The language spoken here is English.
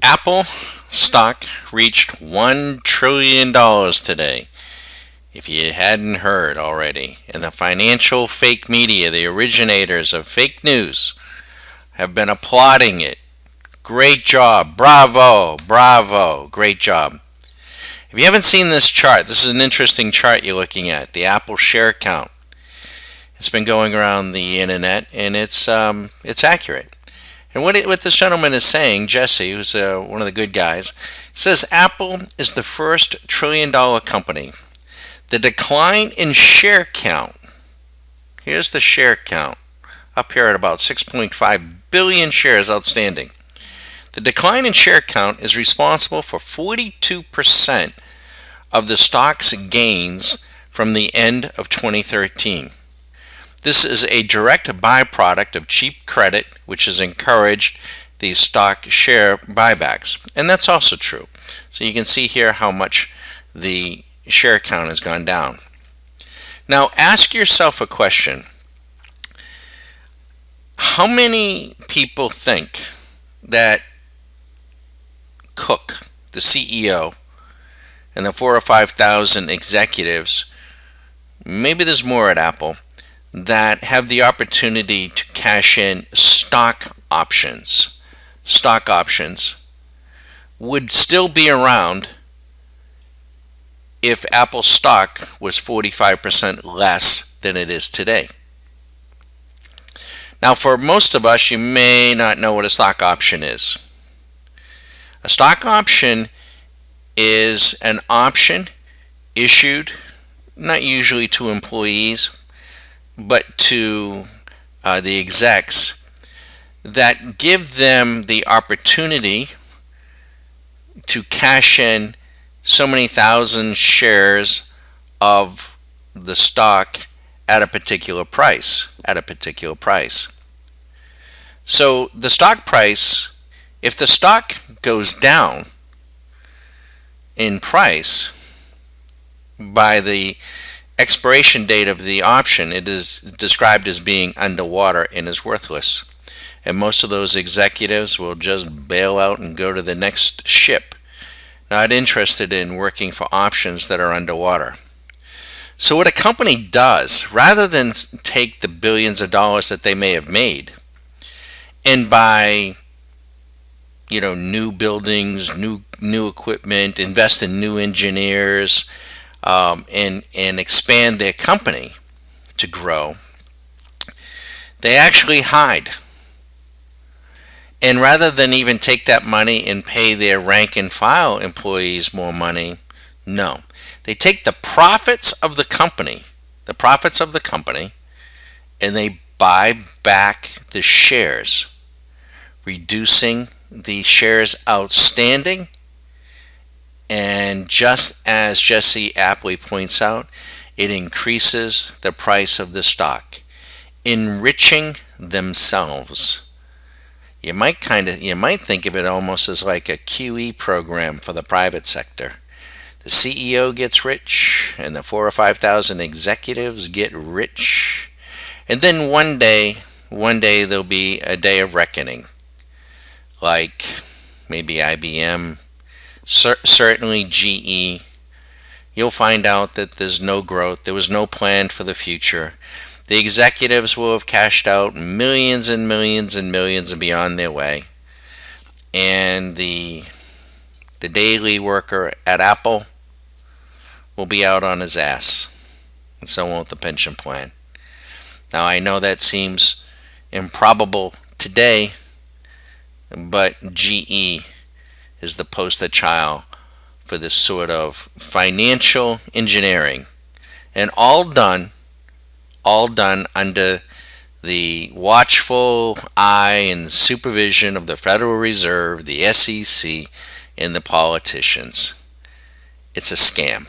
Apple stock reached $1 trillion today. If you hadn't heard already, and the financial fake media, the originators of fake news, have been applauding it. Great job. Bravo. Bravo. Great job. If you haven't seen this chart, this is an interesting chart you're looking at, the Apple share count. It's been going around the internet, and it's accurate. And what this gentleman is saying, Jesse, who's one of the good guys, says Apple is the first trillion-dollar company. The decline in share count, here's the share count, up here at about 6.5 billion shares outstanding. The decline in share count is responsible for 42% of the stock's gains from the end of 2013. This is a direct byproduct of cheap credit, which has encouraged these stock share buybacks. And that's also true. So you can see here how much the share count has gone down. Now ask yourself a question. How many people think that Cook, the CEO, and the 4,000 or 5,000 executives, maybe there's more at Apple, that have the opportunity to cash in stock options would still be around if Apple stock was 45% less than it is today? Now, for most of us, you may not know what a stock option is. A stock option is an option issued not usually to employees, but to the execs, that give them the opportunity to cash in so many thousand shares of the stock at a particular price. So the stock price, if the stock goes down in price by the expiration date of the option, it is described as being underwater and is worthless. And most of those executives will just bail out and go to the next ship, not interested in working for options that are underwater. So what a company does, rather than take the billions of dollars that they may have made and buy new buildings, new equipment, invest in new engineers, and expand their company to grow, they actually hide. And rather than even take that money and pay their rank and file employees more money, no. They take the profits of the company, and they buy back the shares, reducing the shares outstanding. And just as Jesse aptly points out, it increases the price of the stock, enriching themselves. You might think of it almost as like a QE program for the private sector. The CEO gets rich, and the 4,000 or 5,000 executives get rich, and then one day there'll be a day of reckoning, like maybe IBM. Certainly GE, you'll find out that there's no growth, there was no plan for the future. The executives will have cashed out millions and millions and millions and beyond their way. And the daily worker at Apple will be out on his ass. And so won't the pension plan. Now I know that seems improbable today, but GE is the poster child for this sort of financial engineering, and all done under the watchful eye and supervision of the Federal Reserve, the SEC, and the politicians. It's a scam.